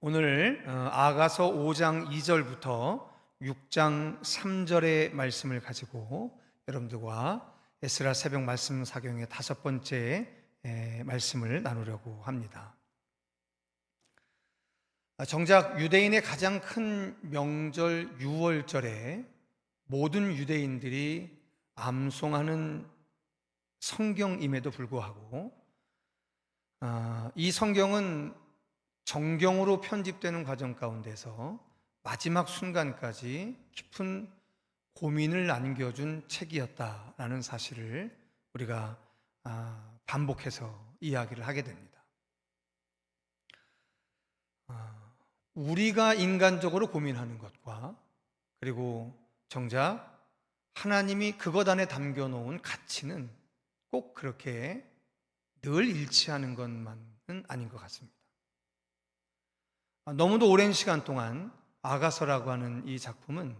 오늘 아가서 5장 2절부터 6장 3절의 말씀을 가지고 여러분들과 에스라 새벽 말씀 사경의 5번째 말씀을 나누려고 합니다. 정작 유대인의 가장 큰 명절 유월절에 모든 유대인들이 암송하는 성경임에도 불구하고 이 성경은 정경으로 편집되는 과정 가운데서 마지막 순간까지 깊은 고민을 안겨준 책이었다라는 사실을 우리가 반복해서 이야기를 하게 됩니다. 우리가 인간적으로 고민하는 것과 그리고 정작 하나님이 그것 안에 담겨놓은 가치는 꼭 그렇게 늘 일치하는 것만은 아닌 것 같습니다. 너무도 오랜 시간 동안 아가서라고 하는 이 작품은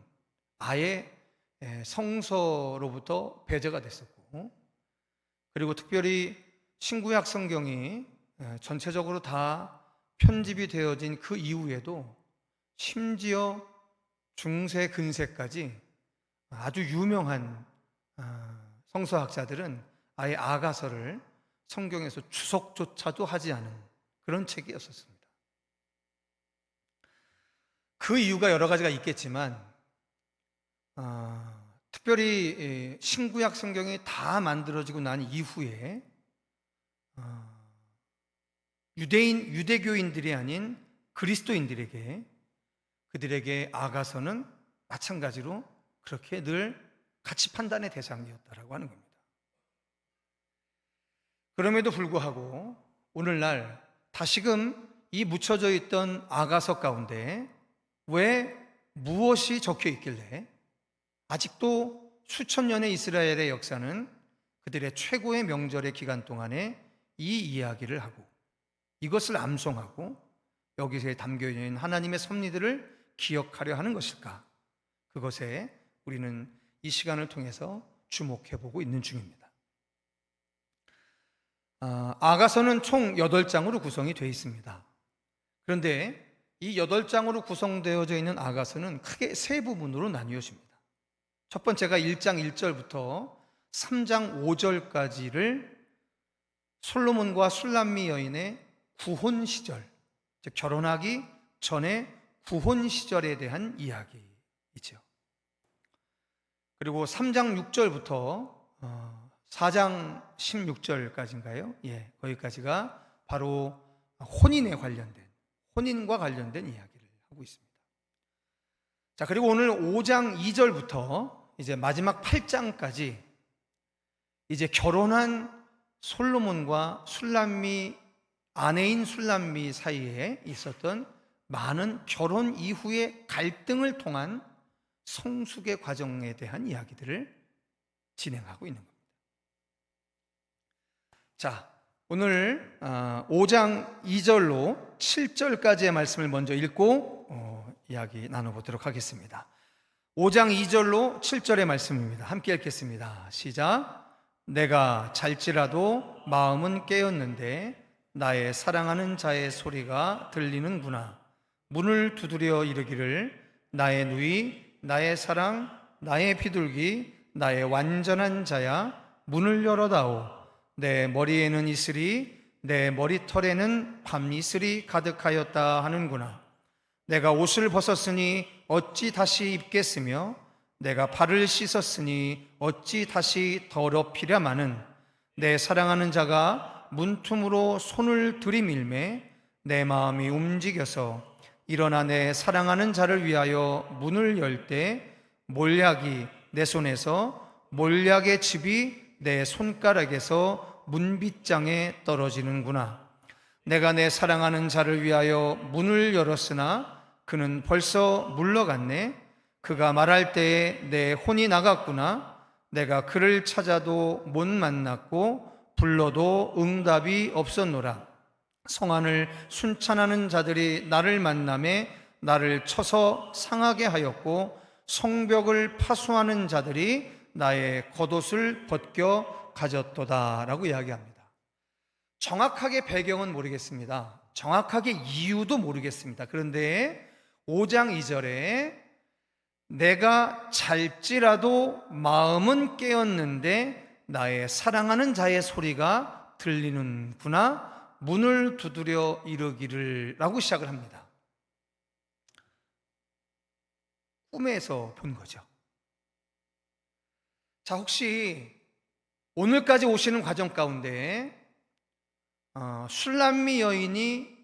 아예 성서로부터 배제가 됐었고, 그리고 특별히 신구약 성경이 전체적으로 다 편집이 되어진 그 이후에도 심지어 중세 근세까지 아주 유명한 성서학자들은 아예 아가서를 성경에서 추석조차도 하지 않은 그런 책이었었습니다. 그 이유가 여러 가지가 있겠지만 특별히 신구약 성경이 다 만들어지고 난 이후에 유대교인들이 아닌 그리스도인들에게 그들에게 아가서는 마찬가지로 그렇게 늘 가치 판단의 대상이었다라고 하는 겁니다. 그럼에도 불구하고 오늘날 다시금 이 묻혀져 있던 아가서 가운데 왜 무엇이 적혀 있길래 아직도 수천 년의 이스라엘의 역사는 그들의 최고의 명절의 기간 동안에 이 이야기를 하고 이것을 암송하고 여기서 담겨 있는 하나님의 섭리들을 기억하려 하는 것일까? 그것에 우리는 이 시간을 통해서 주목해 보고 있는 중입니다. 아가서는 총 8장으로 구성이 되어 있습니다. 그런데 이 8장으로 구성되어져 있는 아가서는 크게 세 부분으로 나뉘어집니다. 첫 번째가 1장 1절부터 3장 5절까지를 솔로몬과 술람미 여인의 구혼 시절, 즉 결혼하기 전에 구혼 시절에 대한 이야기이죠. 그리고 3장 6절부터 4장 16절까지인가요? 거기까지가 바로 혼인과 관련된 이야기를 하고 있습니다. 자, 그리고 오늘 5장 2절부터 이제 마지막 8장까지 이제 결혼한 솔로몬과 아내인 술람미 사이에 있었던 많은 결혼 이후의 갈등을 통한 성숙의 과정에 대한 이야기들을 진행하고 있는 겁니다. 자, 오늘 5장 2절로 7절까지의 말씀을 먼저 읽고 이야기 나눠보도록 하겠습니다. 5장 2절로 7절의 말씀입니다. 함께 읽겠습니다. 시작. 내가 잘지라도 마음은 깨었는데 나의 사랑하는 자의 소리가 들리는구나. 문을 두드려 이르기를 나의 누이, 나의 사랑, 나의 비둘기, 나의 완전한 자야, 문을 열어다오. 내 머리에는 이슬이, 내 머리털에는 밤이슬이 가득하였다 하는구나. 내가 옷을 벗었으니 어찌 다시 입겠으며 내가 발을 씻었으니 어찌 다시 더럽히랴마는 내 사랑하는 자가 문틈으로 손을 들이밀매 내 마음이 움직여서 일어나 내 사랑하는 자를 위하여 문을 열 때 몰약이 내 손에서 몰약의 즙이 내 손가락에서 문빗장에 떨어지는구나. 내가 내 사랑하는 자를 위하여 문을 열었으나 그는 벌써 물러갔네. 그가 말할 때에 내 혼이 나갔구나. 내가 그를 찾아도 못 만났고 불러도 응답이 없었노라. 성안을 순찬하는 자들이 나를 만나매 나를 쳐서 상하게 하였고 성벽을 파수하는 자들이 나의 겉옷을 벗겨 가졌도다 라고 이야기합니다. 정확하게 배경은 모르겠습니다. 정확하게 이유도 모르겠습니다. 그런데 5장 2절에 내가 잘지라도 마음은 깨었는데 나의 사랑하는 자의 소리가 들리는구나. 문을 두드려 이르기를 라고 시작을 합니다. 꿈에서 본 거죠. 자, 혹시 오늘까지 오시는 과정 가운데 술람미 여인이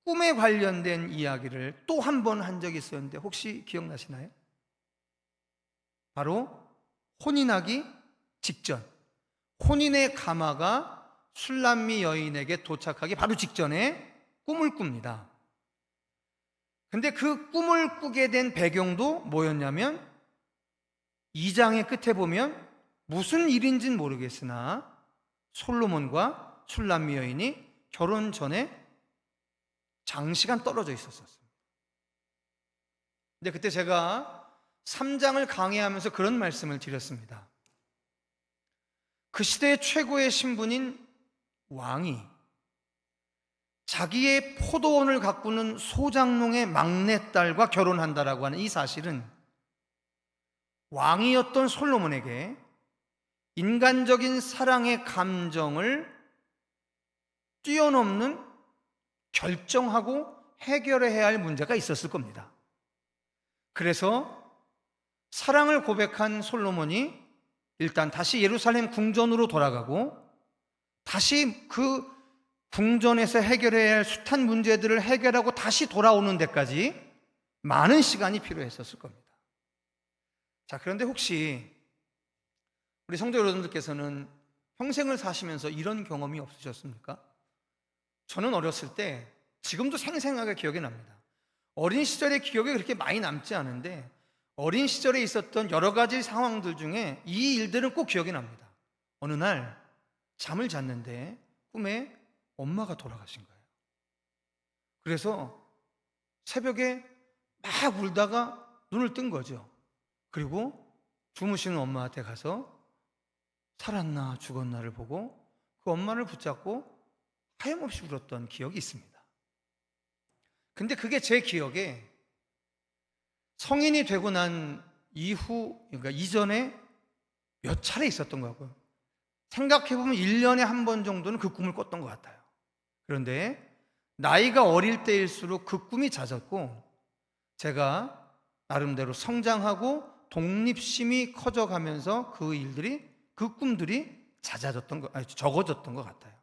꿈에 관련된 이야기를 또 한 번 한 적이 있었는데 혹시 기억나시나요? 바로 혼인하기 직전, 혼인의 가마가 술람미 여인에게 도착하기 바로 직전에 꿈을 꿉니다. 근데 그 꿈을 꾸게 된 배경도 뭐였냐면 2장의 끝에 보면 무슨 일인지는 모르겠으나 솔로몬과 술람미 여인이 결혼 전에 장시간 떨어져 있었습니다. 근데 그때 제가 3장을 강의하면서 그런 말씀을 드렸습니다. 그 시대의 최고의 신분인 왕이 자기의 포도원을 가꾸는 소장농의 막내딸과 결혼한다라고 하는 이 사실은 왕이었던 솔로몬에게 인간적인 사랑의 감정을 뛰어넘는 결정하고 해결해야 할 문제가 있었을 겁니다. 그래서 사랑을 고백한 솔로몬이 일단 다시 예루살렘 궁전으로 돌아가고 다시 그 궁전에서 해결해야 할 숱한 문제들을 해결하고 다시 돌아오는 데까지 많은 시간이 필요했었을 겁니다. 자, 그런데 혹시 우리 성도 여러분들께서는 평생을 사시면서 이런 경험이 없으셨습니까? 저는 어렸을 때 지금도 생생하게 기억이 납니다. 어린 시절의 기억이 그렇게 많이 남지 않은데 어린 시절에 있었던 여러 가지 상황들 중에 이 일들은 꼭 기억이 납니다. 어느 날 잠을 잤는데 꿈에 엄마가 돌아가신 거예요. 그래서 새벽에 막 울다가 눈을 뜬 거죠. 그리고 주무시는 엄마한테 가서 살았나 죽었나를 보고 그 엄마를 붙잡고 하염없이 울었던 기억이 있습니다. 근데 그게 제 기억에 성인이 되고 난 이후, 그러니까 이전에 몇 차례 있었던 거고요. 생각해보면 1년에 한 번 정도는 그 꿈을 꿨던 것 같아요. 그런데 나이가 어릴 때일수록 그 꿈이 잦았고 제가 나름대로 성장하고 독립심이 커져가면서 그 일들이, 그 꿈들이 적어졌던 것 같아요.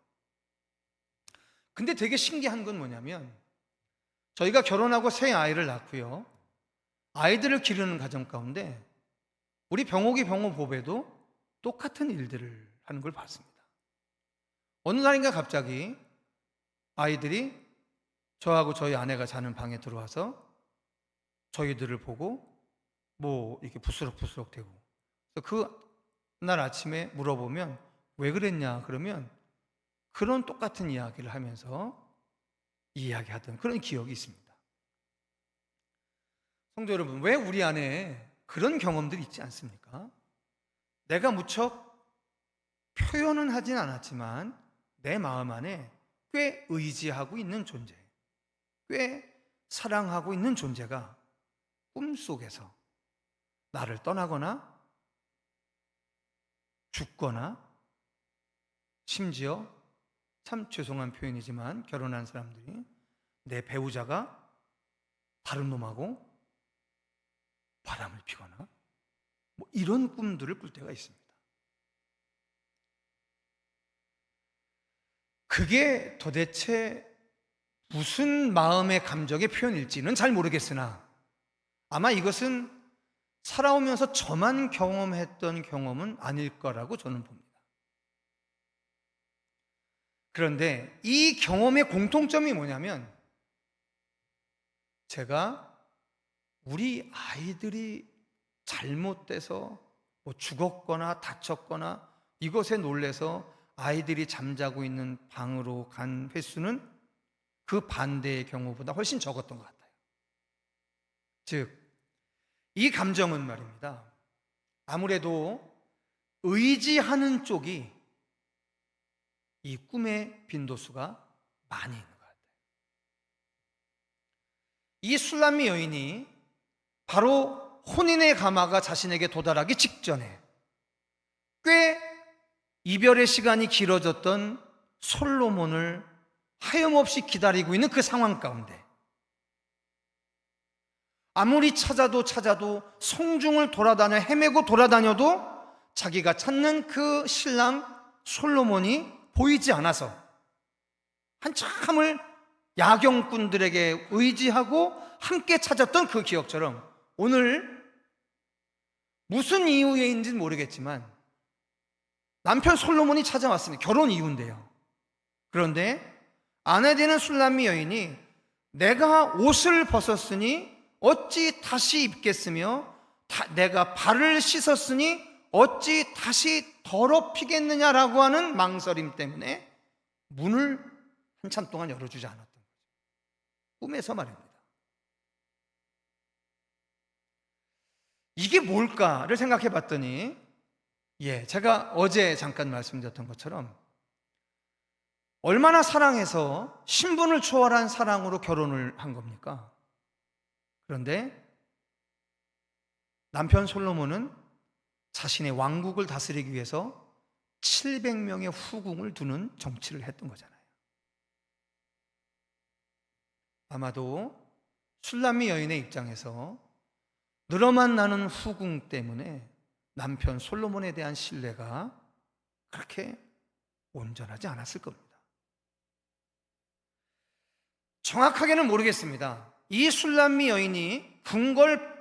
근데 되게 신기한 건 뭐냐면 저희가 결혼하고 새 아이를 낳고요. 아이들을 기르는 과정 가운데 우리 병옥이 병호보배도 똑같은 일들을 하는 걸 봤습니다. 어느 날인가 갑자기 아이들이 저하고 저희 아내가 자는 방에 들어와서 저희들을 보고 뭐 이렇게 부스럭부스럭 대고, 그 날 아침에 물어보면 왜 그랬냐 그러면 그런 똑같은 이야기를 하면서 이야기하던 그런 기억이 있습니다. 성도 여러분, 왜 우리 안에 그런 경험들이 있지 않습니까? 내가 무척 표현은 하진 않았지만 내 마음 안에 꽤 의지하고 있는 존재, 꽤 사랑하고 있는 존재가 꿈속에서 나를 떠나거나 죽거나, 심지어 참 죄송한 표현이지만 결혼한 사람들이 내 배우자가 다른 놈하고 바람을 피거나 뭐 이런 꿈들을 꿀 때가 있습니다. 그게 도대체 무슨 마음의 감정의 표현일지는 잘 모르겠으나 아마 이것은 살아오면서 저만 경험했던 경험은 아닐 거라고 저는 봅니다. 그런데 이 경험의 공통점이 뭐냐면 제가 우리 아이들이 잘못돼서 뭐 죽었거나 다쳤거나 이것에 놀래서 아이들이 잠자고 있는 방으로 간 횟수는 그 반대의 경우보다 훨씬 적었던 것 같아요. 즉, 이 감정은 말입니다. 아무래도 의지하는 쪽이 이 꿈의 빈도수가 많이 있는 것 같아요. 이 술람미 여인이 바로 혼인의 가마가 자신에게 도달하기 직전에 꽤 이별의 시간이 길어졌던 솔로몬을 하염없이 기다리고 있는 그 상황 가운데 아무리 찾아도 성중을 돌아다녀 헤매고 돌아다녀도 자기가 찾는 그 신랑 솔로몬이 보이지 않아서 한참을 야경꾼들에게 의지하고 함께 찾았던 그 기억처럼 오늘 무슨 이유인지는 모르겠지만 남편 솔로몬이 찾아왔습니다. 결혼 이유인데요. 그런데 아내 되는 술람미 여인이 내가 옷을 벗었으니 어찌 다시 입겠으며 내가 발을 씻었으니 어찌 다시 더럽히겠느냐라고 하는 망설임 때문에 문을 한참 동안 열어주지 않았던 거죠. 꿈에서 말입니다. 이게 뭘까를 생각해 봤더니 제가 어제 잠깐 말씀드렸던 것처럼 얼마나 사랑해서 신분을 초월한 사랑으로 결혼을 한 겁니까? 그런데 남편 솔로몬은 자신의 왕국을 다스리기 위해서 700명의 후궁을 두는 정치를 했던 거잖아요. 아마도 술람미 여인의 입장에서 늘어만 나는 후궁 때문에 남편 솔로몬에 대한 신뢰가 그렇게 온전하지 않았을 겁니다. 정확하게는 모르겠습니다. 이 술람미 여인이 궁궐,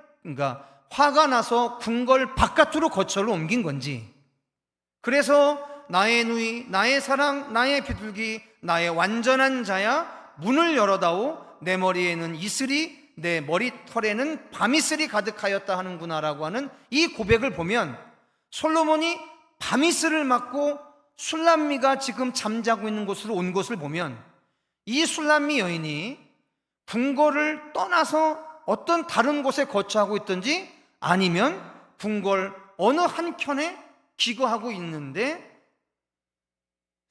화가 나서 궁궐 바깥으로 거처를 옮긴 건지, 그래서 나의 누이, 나의 사랑, 나의 비둘기, 나의 완전한 자야, 문을 열어다오. 내 머리에는 이슬이, 내 머리털에는 밤이슬이 가득하였다 하는구나라고 하는 이 고백을 보면 솔로몬이 밤이슬을 맞고 술람미가 지금 잠자고 있는 곳으로 온 것을 보면 이 술람미 여인이 궁궐을 떠나서 어떤 다른 곳에 거처하고 있든지 아니면 궁궐 어느 한켠에 기거하고 있는데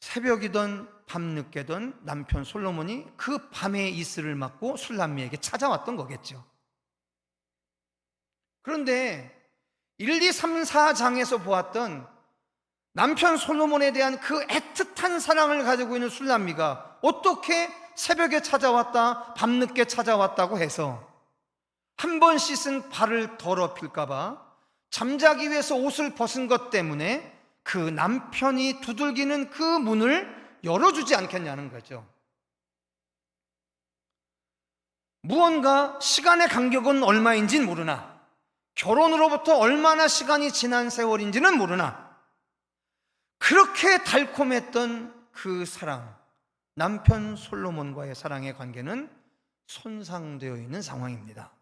새벽이든 밤늦게든 남편 솔로몬이 그 밤의 이슬을 맞고 술람미에게 찾아왔던 거겠죠. 그런데 1, 2, 3, 4장에서 보았던 남편 솔로몬에 대한 그 애틋한 사랑을 가지고 있는 술람미가 어떻게 새벽에 찾아왔다, 밤늦게 찾아왔다고 해서 한 번 씻은 발을 더럽힐까봐 잠자기 위해서 옷을 벗은 것 때문에 그 남편이 두들기는 그 문을 열어주지 않겠냐는 거죠. 무언가 시간의 간격은 얼마인지는 모르나 결혼으로부터 얼마나 시간이 지난 세월인지는 모르나 그렇게 달콤했던 그 사랑, 남편 솔로몬과의 사랑의 관계는 손상되어 있는 상황입니다.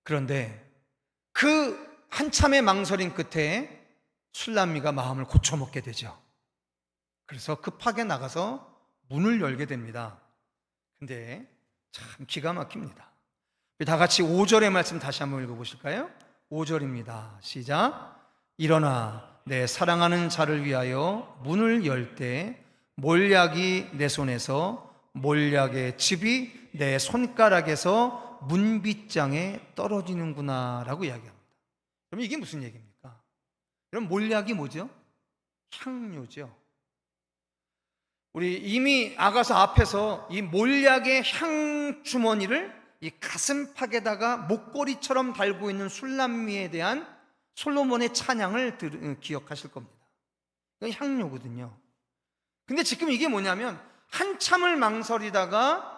그런데 그 한참의 망설임 끝에 술람미가 마음을 고쳐먹게 되죠. 그래서 급하게 나가서 문을 열게 됩니다. 근데 참 기가 막힙니다. 다 같이 5절의 말씀 다시 한번 읽어보실까요? 5절입니다. 시작. 일어나 내 사랑하는 자를 위하여 문을 열 때 몰약이 내 손에서 몰약의 즙이 내 손가락에서 문빗장에 떨어지는구나 라고 이야기합니다. 그럼 이게 무슨 얘기입니까? 그럼 몰약이 뭐죠? 향료죠. 우리 이미 아가서 앞에서 이 몰약의 향주머니를 이 가슴팍에다가 목걸이처럼 달고 있는 술람미에 대한 솔로몬의 찬양을 기억하실 겁니다. 이건 향료거든요. 근데 지금 이게 뭐냐면 한참을 망설이다가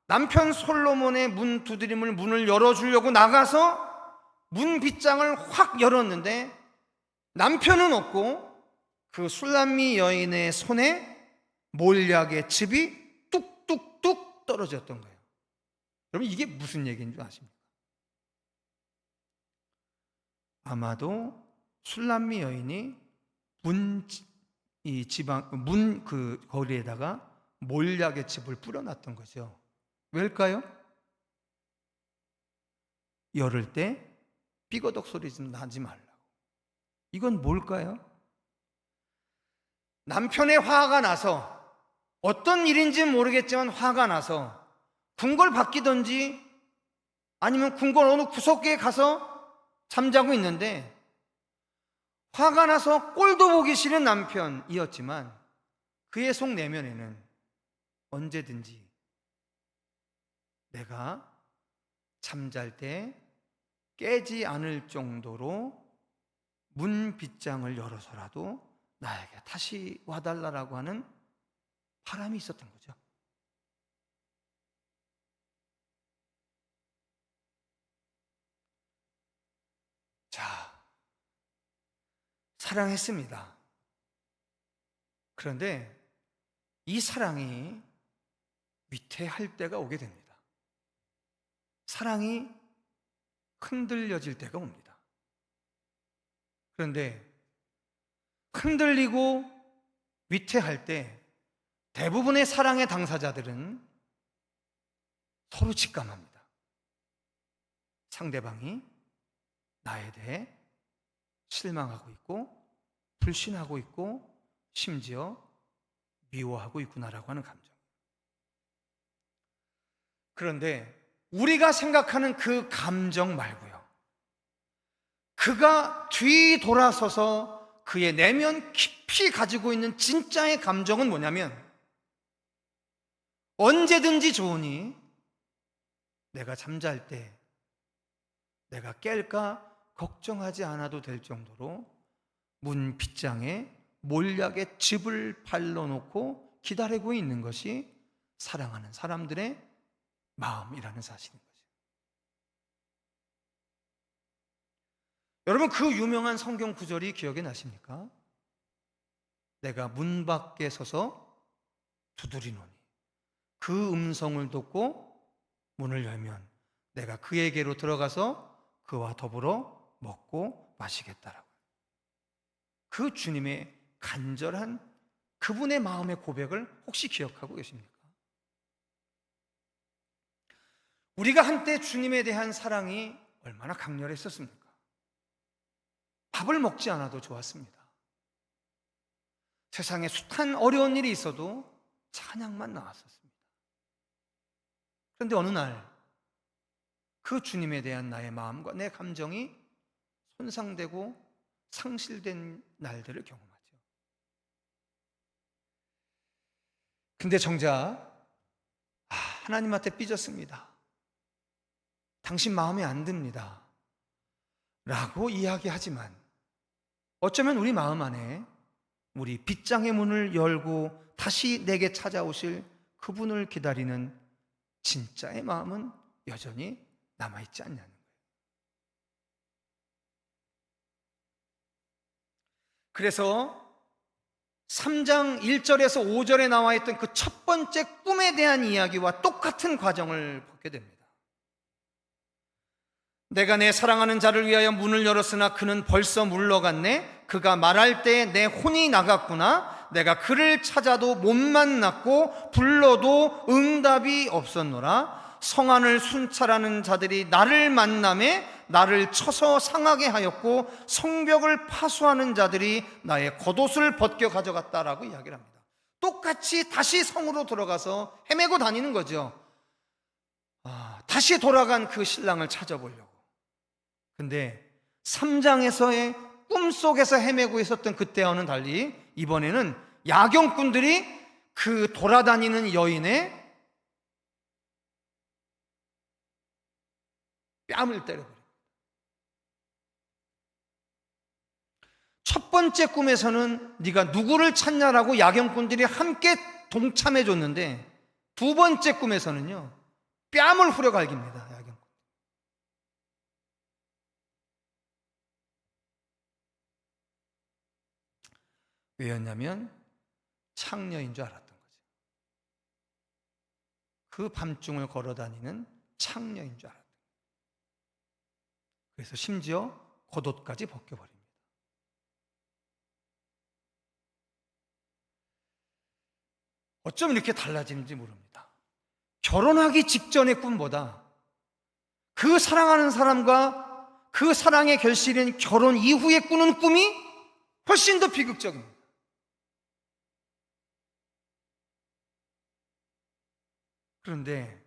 남편 솔로몬의 문 두드림을 문을 열어주려고 나가서 문 빗장을 확 열었는데 남편은 없고 그 술람미 여인의 손에 몰약의 즙이 뚝뚝뚝 떨어졌던 거예요. 여러분 이게 무슨 얘기인 줄 아십니까? 아마도 술람미 여인이 문 그 거리에다가 몰약의 즙을 뿌려놨던 거죠. 왜일까요? 열을 때 삐거덕 소리 좀 나지 말라고. 이건 뭘까요? 남편의 화가 나서 어떤 일인지 모르겠지만 화가 나서 궁궐 밖이든지 아니면 궁궐 어느 구석에 가서 잠자고 있는데, 화가 나서 꼴도 보기 싫은 남편이었지만 그의 속 내면에는 언제든지 내가 잠잘 때 깨지 않을 정도로 문 빗장을 열어서라도 나에게 다시 와달라고 하는 바람이 있었던 거죠. 자, 사랑했습니다. 그런데 이 사랑이 위태할 때가 오게 됩니다. 사랑이 흔들려질 때가 옵니다. 그런데 흔들리고 위태할 때 대부분의 사랑의 당사자들은 서로 직감합니다. 상대방이 나에 대해 실망하고 있고 불신하고 있고 심지어 미워하고 있구나라고 하는 감정. 그런데 우리가 생각하는 그 감정 말고요, 그가 뒤돌아서서 그의 내면 깊이 가지고 있는 진짜의 감정은 뭐냐면, 언제든지 좋으니 내가 잠잘 때 내가 깰까 걱정하지 않아도 될 정도로 문 빗장에 몰약의 즙을 발라놓고 기다리고 있는 것이 사랑하는 사람들의 마음이라는 사실인 거죠. 여러분, 그 유명한 성경 구절이 기억이 나십니까? 내가 문 밖에 서서 두드리노니 그 음성을 듣고 문을 열면 내가 그에게로 들어가서 그와 더불어 먹고 마시겠다라고. 그 주님의 간절한 그분의 마음의 고백을 혹시 기억하고 계십니까? 우리가 한때 주님에 대한 사랑이 얼마나 강렬했었습니까? 밥을 먹지 않아도 좋았습니다. 세상에 숱한 어려운 일이 있어도 찬양만 나왔었습니다. 그런데 어느 날 그 주님에 대한 나의 마음과 내 감정이 손상되고 상실된 날들을 경험하죠. 근데 정작 하나님한테 삐졌습니다, 당신 마음에 안 듭니다 라고 이야기하지만, 어쩌면 우리 마음 안에 우리 빗장의 문을 열고 다시 내게 찾아오실 그분을 기다리는 진짜의 마음은 여전히 남아있지 않냐는 거예요. 그래서 3장 1절에서 5절에 나와 있던 그 첫 번째 꿈에 대한 이야기와 똑같은 과정을 겪게 됩니다. 내가 내 사랑하는 자를 위하여 문을 열었으나 그는 벌써 물러갔네. 그가 말할 때 내 혼이 나갔구나. 내가 그를 찾아도 못 만났고 불러도 응답이 없었노라. 성안을 순찰하는 자들이 나를 만남에 나를 쳐서 상하게 하였고 성벽을 파수하는 자들이 나의 겉옷을 벗겨 가져갔다라고 이야기를 합니다. 똑같이 다시 성으로 들어가서 헤매고 다니는 거죠. 다시 돌아간 그 신랑을 찾아보려고. 근데 3장에서의 꿈속에서 헤매고 있었던 그때와는 달리 이번에는 야경꾼들이 그 돌아다니는 여인의 뺨을 때려버려요. 첫 번째 꿈에서는 네가 누구를 찾냐라고 야경꾼들이 함께 동참해 줬는데, 두 번째 꿈에서는요, 뺨을 후려갈깁니다. 야경꾼. 왜였냐면 창녀인 줄 알았던 거죠. 그 밤중을 걸어다니는 창녀인 줄 알았던 거예요. 그래서 심지어 겉옷까지 벗겨버립니다. 어쩜 이렇게 달라지는지 모릅니다. 결혼하기 직전의 꿈보다 그 사랑하는 사람과 그 사랑의 결실인 결혼 이후에 꾸는 꿈이 훨씬 더 비극적입니다. 그런데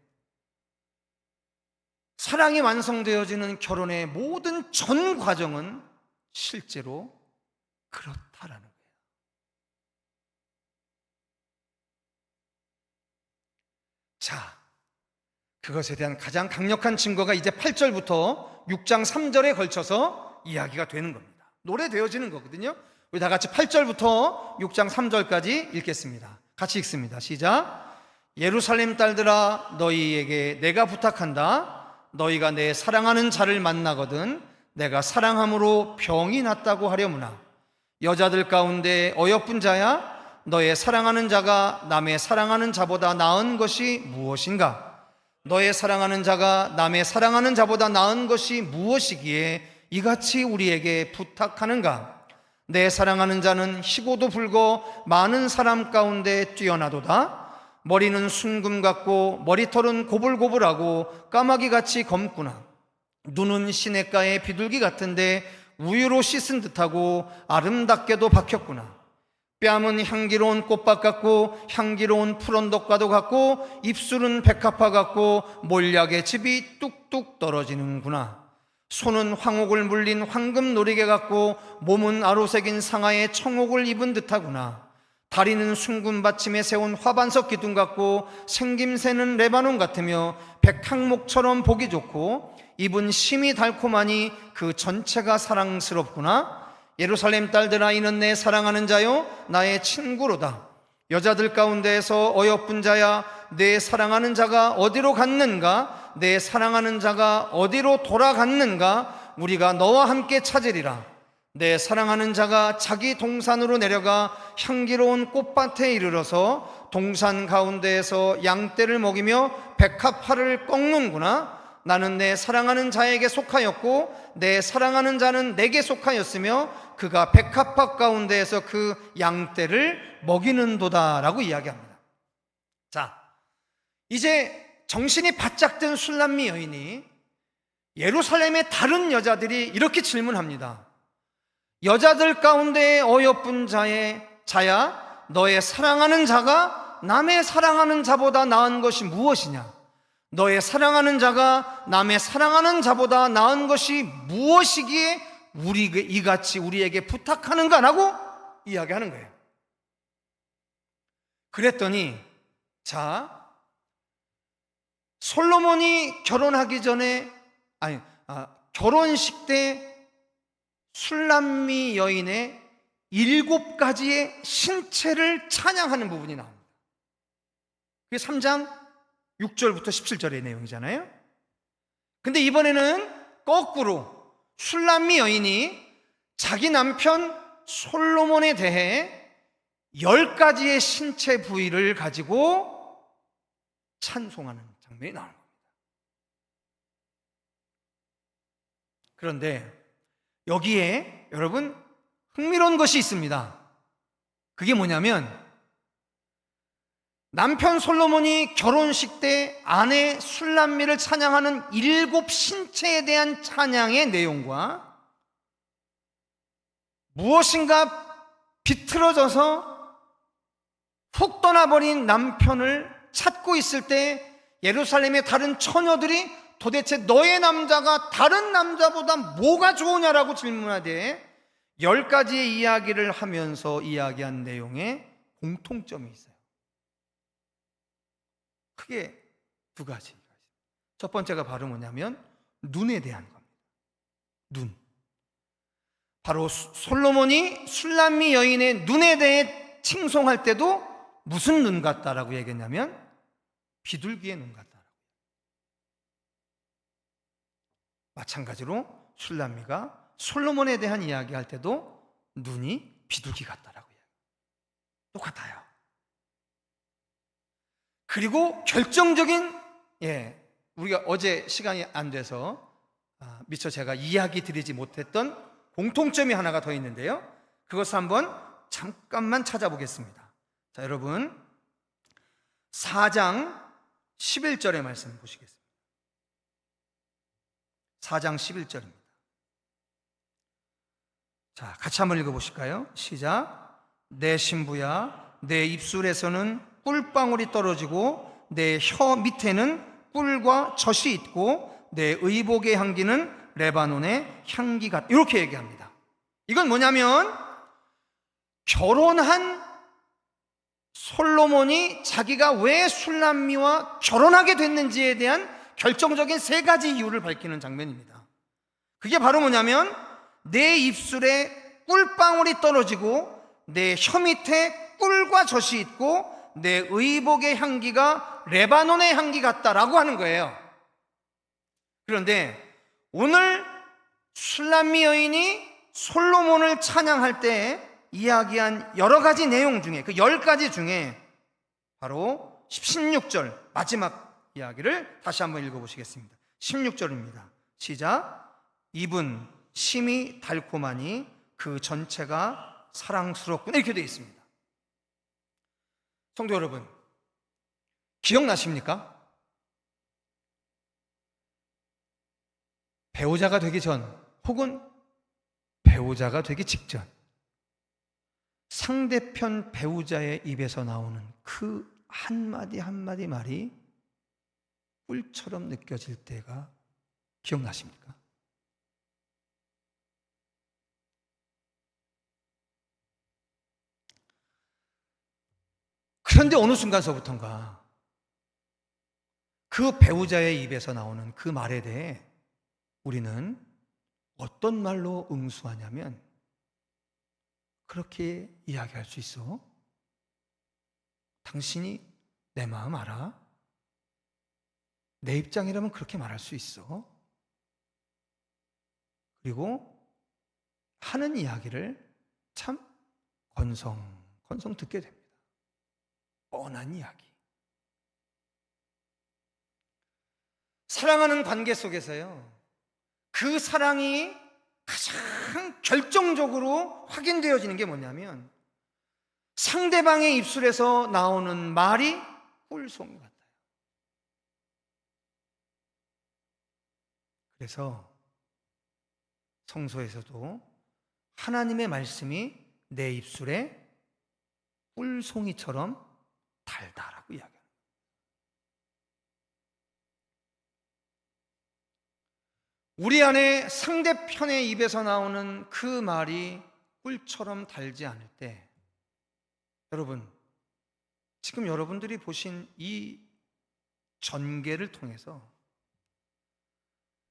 사랑이 완성되어지는 결혼의 모든 전 과정은 실제로 그렇다라는 거예요. 자, 그것에 대한 가장 강력한 증거가 이제 8절부터 6장 3절에 걸쳐서 이야기가 되는 겁니다. 노래되어지는 거거든요. 우리 다 같이 8절부터 6장 3절까지 읽겠습니다. 같이 읽습니다. 시작. 예루살렘 딸들아, 너희에게 내가 부탁한다. 너희가 내 사랑하는 자를 만나거든 내가 사랑함으로 병이 났다고 하려무나, 여자들 가운데 어여쁜 자야, 너의 사랑하는 자가 남의 사랑하는 자보다 나은 것이 무엇인가? 너의 사랑하는 자가 남의 사랑하는 자보다 나은 것이 무엇이기에 이같이 우리에게 부탁하는가? 내 사랑하는 자는 희고도 불고 많은 사람 가운데 뛰어나도다. 머리는 순금 같고 머리털은 고불고불하고 까마귀같이 검구나. 눈은 시냇가의 비둘기 같은데 우유로 씻은 듯하고 아름답게도 박혔구나. 뺨은 향기로운 꽃밭 같고 향기로운 푸른덕과도 같고 입술은 백합화 같고 몰약의 즙이 뚝뚝 떨어지는구나. 손은 황옥을 물린 황금 놀이개 같고 몸은 아로새긴 상하의 청옥을 입은 듯하구나. 다리는 숭근 받침에 세운 화반석 기둥 같고 생김새는 레바논 같으며 백항목처럼 보기 좋고 입은 심이 달콤하니 그 전체가 사랑스럽구나. 예루살렘 딸들아, 이는 내 사랑하는 자요 나의 친구로다. 여자들 가운데에서 어여쁜 자야, 내 사랑하는 자가 어디로 갔는가? 내 사랑하는 자가 어디로 돌아갔는가? 우리가 너와 함께 찾으리라. 내 사랑하는 자가 자기 동산으로 내려가 향기로운 꽃밭에 이르러서 동산 가운데에서 양떼를 먹이며 백합화를 꺾는구나. 나는 내 사랑하는 자에게 속하였고 내 사랑하는 자는 내게 속하였으며 그가 백합화 가운데에서 그 양떼를 먹이는도다 라고 이야기합니다. 자, 이제 정신이 바짝 든 술람미 여인이 예루살렘의 다른 여자들이 이렇게 질문합니다. 여자들 가운데 어여쁜 자야, 너의 사랑하는 자가 남의 사랑하는 자보다 나은 것이 무엇이냐? 너의 사랑하는 자가 남의 사랑하는 자보다 나은 것이 무엇이기에 이같이 우리에게 부탁하는가라고 이야기하는 거예요. 그랬더니 자, 솔로몬이 결혼하기 전에 결혼식 때 술람미 여인의 7가지의 신체를 찬양하는 부분이 나옵니다. 그게 3장 6절부터 17절의 내용이잖아요. 근데 이번에는 거꾸로 술람미 여인이 자기 남편 솔로몬에 대해 10가지의 신체 부위를 가지고 찬송하는 장면이 나옵니다. 그런데 여기에 여러분 흥미로운 것이 있습니다. 그게 뭐냐면 남편 솔로몬이 결혼식 때 아내 술람미를 찬양하는 7 신체에 대한 찬양의 내용과 무엇인가 비틀어져서 훅 떠나버린 남편을 찾고 있을 때 예루살렘의 다른 처녀들이 도대체 너의 남자가 다른 남자보다 뭐가 좋으냐라고 질문하되 10가지의 이야기를 하면서 이야기한 내용에 공통점이 있어요. 크게 2가지. 첫 번째가 바로 뭐냐면 눈에 대한 겁니다. 눈. 바로 솔로몬이 술람미 여인의 눈에 대해 칭송할 때도 무슨 눈 같다라고 얘기했냐면 비둘기의 눈 같다라고. 마찬가지로 술람미가 솔로몬에 대한 이야기할 때도 눈이 비둘기 같다라고 이야기해요. 똑같아요. 그리고 결정적인, 우리가 어제 시간이 안 돼서 미처 제가 이야기 드리지 못했던 공통점이 하나가 더 있는데요. 그것을 한번 잠깐만 찾아보겠습니다. 자, 여러분 4장 11절의 말씀 보시겠습니다. 4장 11절입니다. 자, 같이 한번 읽어보실까요? 시작. 내 신부야, 내 입술에서는 꿀방울이 떨어지고 내 혀 밑에는 꿀과 젖이 있고 내 의복의 향기는 레바논의 향기 같다. 이렇게 얘기합니다. 이건 뭐냐면 결혼한 솔로몬이 자기가 왜 술람미와 결혼하게 됐는지에 대한 결정적인 세 가지 이유를 밝히는 장면입니다. 그게 바로 뭐냐면 내 입술에 꿀방울이 떨어지고 내 혀 밑에 꿀과 젖이 있고 내 의복의 향기가 레바논의 향기 같다라고 하는 거예요. 그런데 오늘 술람미 여인이 솔로몬을 찬양할 때 이야기한 여러 가지 내용 중에 그 10가지 중에 바로 16절 마지막 이야기를 다시 한번 읽어보시겠습니다. 16절입니다. 시작. 입은 심이 달콤하니 그 전체가 사랑스럽구나, 이렇게 되어 있습니다. 성도 여러분, 기억나십니까? 배우자가 되기 전 혹은 배우자가 되기 직전 상대편 배우자의 입에서 나오는 그 한마디 한마디 말이 꿀처럼 느껴질 때가 기억나십니까? 그런데 어느 순간서부턴가 그 배우자의 입에서 나오는 그 말에 대해 우리는 어떤 말로 응수하냐면 그렇게 이야기할 수 있어? 당신이 내 마음 알아? 내 입장이라면 그렇게 말할 수 있어? 그리고 하는 이야기를 참 건성 듣게 됩니다. 뻔한 이야기. 사랑하는 관계 속에서요, 그 사랑이 가장 결정적으로 확인되어지는 게 뭐냐면 상대방의 입술에서 나오는 말이 꿀송 같아요. 그래서 성서에서도 하나님의 말씀이 내 입술에 꿀송이처럼 달다라고 이야기합니다. 우리 안에 상대편의 입에서 나오는 그 말이 꿀처럼 달지 않을 때, 여러분, 지금 여러분들이 보신 이 전개를 통해서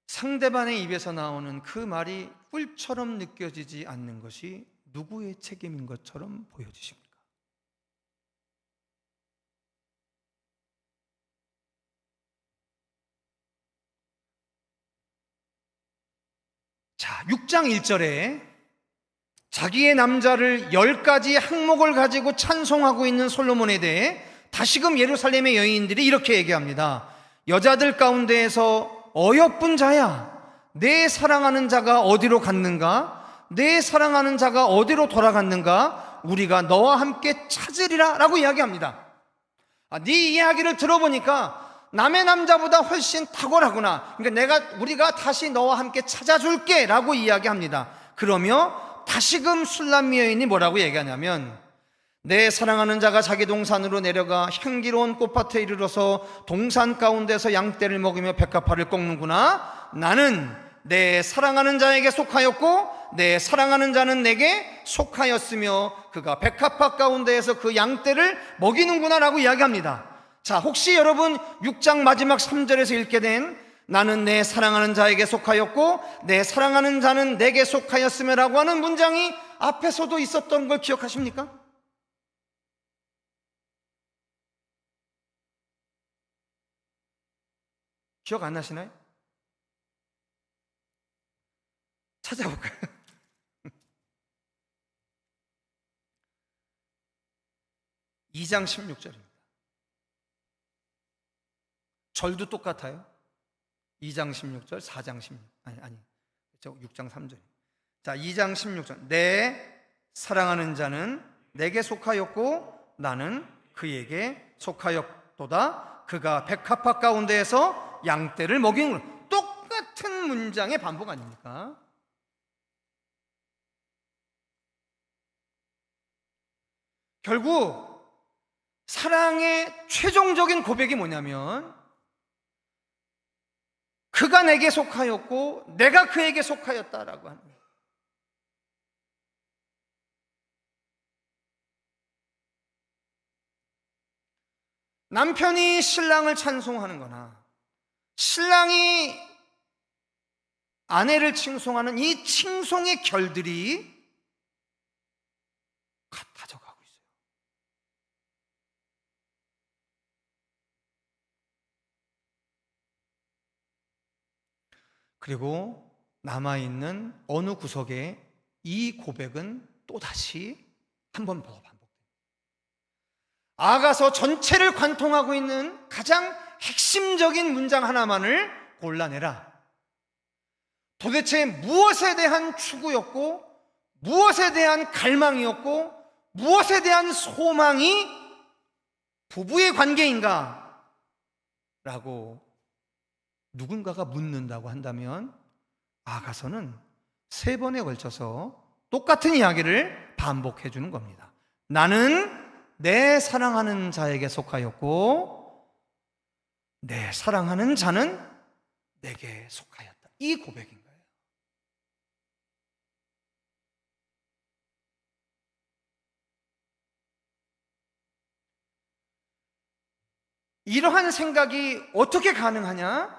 상대방의 입에서 나오는 그 말이 꿀처럼 느껴지지 않는 것이 누구의 책임인 것처럼 보여지십니까? 자, 6장 1절에 자기의 남자를 10가지 항목을 가지고 찬송하고 있는 솔로몬에 대해 다시금 예루살렘의 여인들이 이렇게 얘기합니다. 여자들 가운데에서 어여쁜 자야, 내 사랑하는 자가 어디로 갔는가? 내 사랑하는 자가 어디로 돌아갔는가? 우리가 너와 함께 찾으리라 라고 이야기합니다. 네 이야기를 들어보니까 남의 남자보다 훨씬 탁월하구나. 그러니까 우리가 다시 너와 함께 찾아줄게 라고 이야기합니다. 그러며 다시금 술람미 여인이 뭐라고 얘기하냐면 내 사랑하는 자가 자기 동산으로 내려가 향기로운 꽃밭에 이르러서 동산 가운데서 양떼를 먹이며 백합화를 꺾는구나. 나는 내 사랑하는 자에게 속하였고 내 사랑하는 자는 내게 속하였으며 그가 백합화 가운데에서 그 양떼를 먹이는구나 라고 이야기합니다. 자, 혹시 여러분 6장 마지막 3절에서 읽게 된 나는 내 사랑하는 자에게 속하였고 내 사랑하는 자는 내게 속하였으며 라고 하는 문장이 앞에서도 있었던 걸 기억하십니까? 기억 안 나시나요? 찾아볼까요? 2장 16절입니다. 절도 똑같아요. 2장 16절, 4장 16절. 아니. 6장 3절. 자, 2장 16절. 내 사랑하는 자는 내게 속하였고 나는 그에게 속하였도다. 그가 백합화 가운데에서 양떼를 먹이는 똑같은 문장의 반복 아닙니까? 결국 사랑의 최종적인 고백이 뭐냐면 그가 내게 속하였고 내가 그에게 속하였다라고 하는 거예요. 남편이 신랑을 찬송하는 거나 신랑이 아내를 칭송하는 이 칭송의 결들이 같아져 가고 있어요. 그리고 남아있는 어느 구석에 이 고백은 또다시 한 번 더 반복됩니다. 아가서 전체를 관통하고 있는 가장 핵심적인 문장 하나만을 골라내라. 도대체 무엇에 대한 추구였고 무엇에 대한 갈망이었고 무엇에 대한 소망이 부부의 관계인가? 라고 누군가가 묻는다고 한다면 아가서는 3번에 걸쳐서 똑같은 이야기를 반복해 주는 겁니다. 나는 내 사랑하는 자에게 속하였고 내 사랑하는 자는 내게 속하였다. 이 고백인 거예요. 이러한 생각이 어떻게 가능하냐?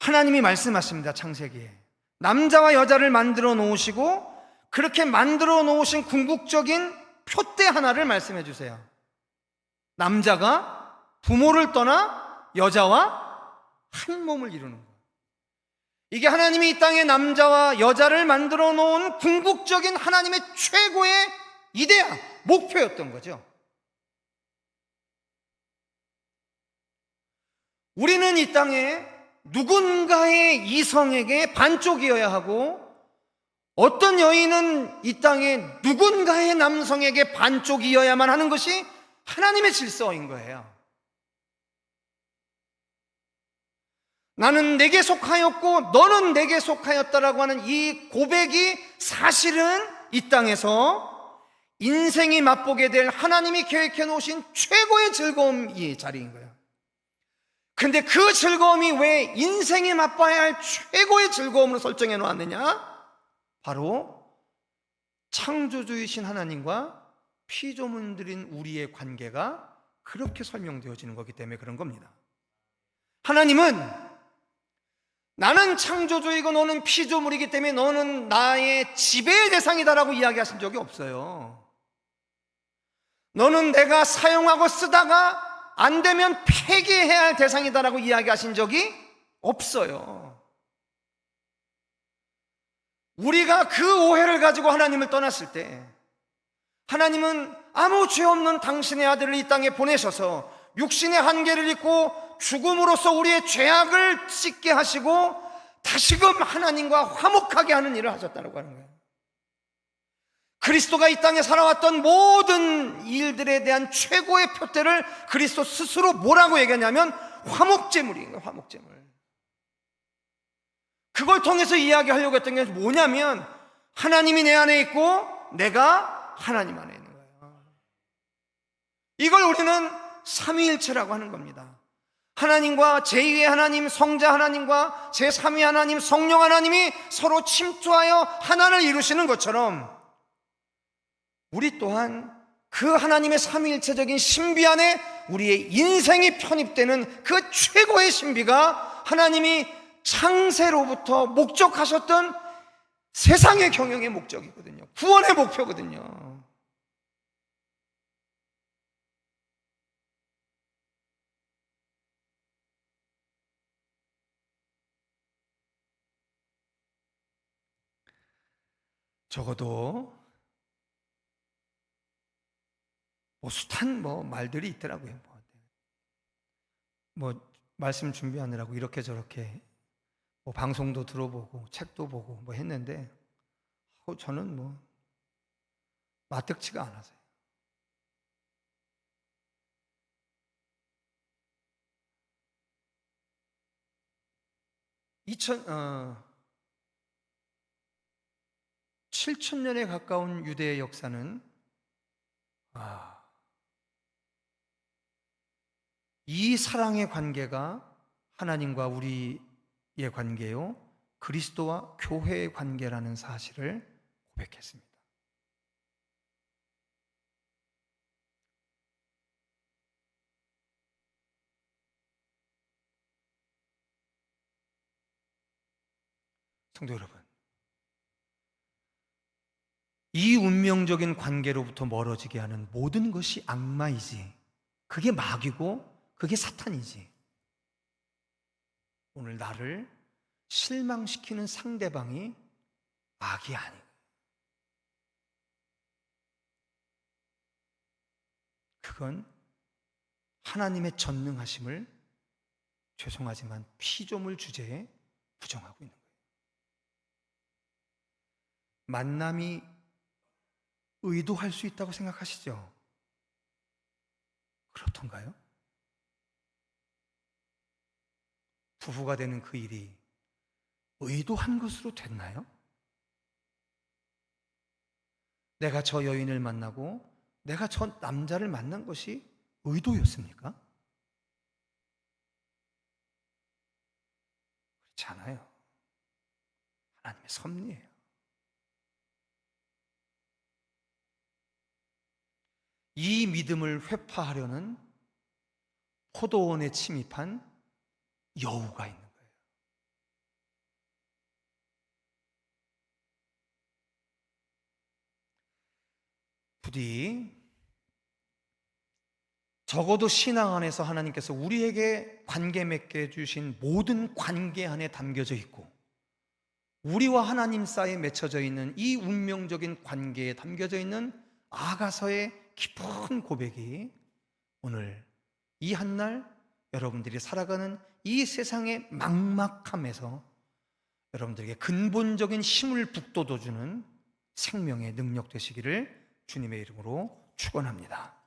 하나님이 말씀하십니다. 창세기에 남자와 여자를 만들어 놓으시고 그렇게 만들어 놓으신 궁극적인 표대 하나를 말씀해 주세요. 남자가 부모를 떠나 여자와 한 몸을 이루는 거예요. 이게 하나님이 이 땅에 남자와 여자를 만들어 놓은 궁극적인 하나님의 최고의 이데아, 목표였던 거죠. 우리는 이 땅에 누군가의 이성에게 반쪽이어야 하고 어떤 여인은 이 땅에 누군가의 남성에게 반쪽이어야만 하는 것이 하나님의 질서인 거예요. 나는 내게 속하였고 너는 내게 속하였다라고 하는 이 고백이 사실은 이 땅에서 인생이 맛보게 될 하나님이 계획해 놓으신 최고의 즐거움이 자리인 거예요. 근데 그 즐거움이 왜 인생이 맛봐야 할 최고의 즐거움으로 설정해 놓았느냐? 바로 창조주이신 하나님과 피조물들인 우리의 관계가 그렇게 설명되어지는 거기 때문에 그런 겁니다. 하나님은 나는 창조주이고 너는 피조물이기 때문에 너는 나의 지배의 대상이다라고 이야기하신 적이 없어요. 너는 내가 사용하고 쓰다가 안 되면 폐기해야 할 대상이다라고 이야기하신 적이 없어요. 우리가 그 오해를 가지고 하나님을 떠났을 때 하나님은 아무 죄 없는 당신의 아들을 이 땅에 보내셔서 육신의 한계를 입고 죽음으로써 우리의 죄악을 씻게 하시고 다시금 하나님과 화목하게 하는 일을 하셨다고 하는 거예요. 그리스도가 이 땅에 살아왔던 모든 일들에 대한 최고의 표대를 그리스도 스스로 뭐라고 얘기하냐면 화목제물인 거예요. 화목제물. 그걸 통해서 이야기하려고 했던 게 뭐냐면 하나님이 내 안에 있고 내가 하나님 안에 있는 거예요. 이걸 우리는 삼위일체라고 하는 겁니다. 하나님과 제2의 하나님 성자 하나님과 제3위 하나님 성령 하나님이 서로 침투하여 하나를 이루시는 것처럼 우리 또한 그 하나님의 삼위일체적인 신비 안에 우리의 인생이 편입되는 그 최고의 신비가 하나님이 창세로부터 목적하셨던 세상의 경영의 목적이거든요. 구원의 목표거든요. 적어도 숱한 말들이 있더라고요. 말씀 준비하느라고 이렇게 저렇게 방송도 들어보고 책도 보고 했는데 저는 마뜩지가 않아서요. 7,000년에 가까운 유대의 역사는 이 사랑의 관계가 하나님과 우리의 관계요, 그리스도와 교회의 관계라는 사실을 고백했습니다. 성도 여러분, 이 운명적인 관계로부터 멀어지게 하는 모든 것이 악마이지, 그게 마귀고 그게 사탄이지, 오늘 나를 실망시키는 상대방이 악이 아니고, 그건 하나님의 전능하심을, 죄송하지만 피조물 주제에 부정하고 있는 거예요. 만남이 의도할 수 있다고 생각하시죠? 그렇던가요? 부부가 되는 그 일이 의도한 것으로 됐나요? 내가 저 여인을 만나고 내가 저 남자를 만난 것이 의도였습니까? 그렇지 않아요. 하나님의 섭리예요. 이 믿음을 회파하려는 포도원에 침입한 여우가 있는 거예요. 부디 적어도 신앙 안에서 하나님께서 우리에게 관계 맺게 해주신 모든 관계 안에 담겨져 있고, 우리와 하나님 사이에 맺혀져 있는 이 운명적인 관계에 담겨져 있는 아가서의 깊은 고백이 오늘 이 한날 여러분들이 살아가는 이 세상의 막막함에서 여러분들에게 근본적인 힘을 북돋워주는 생명의 능력 되시기를 주님의 이름으로 축원합니다.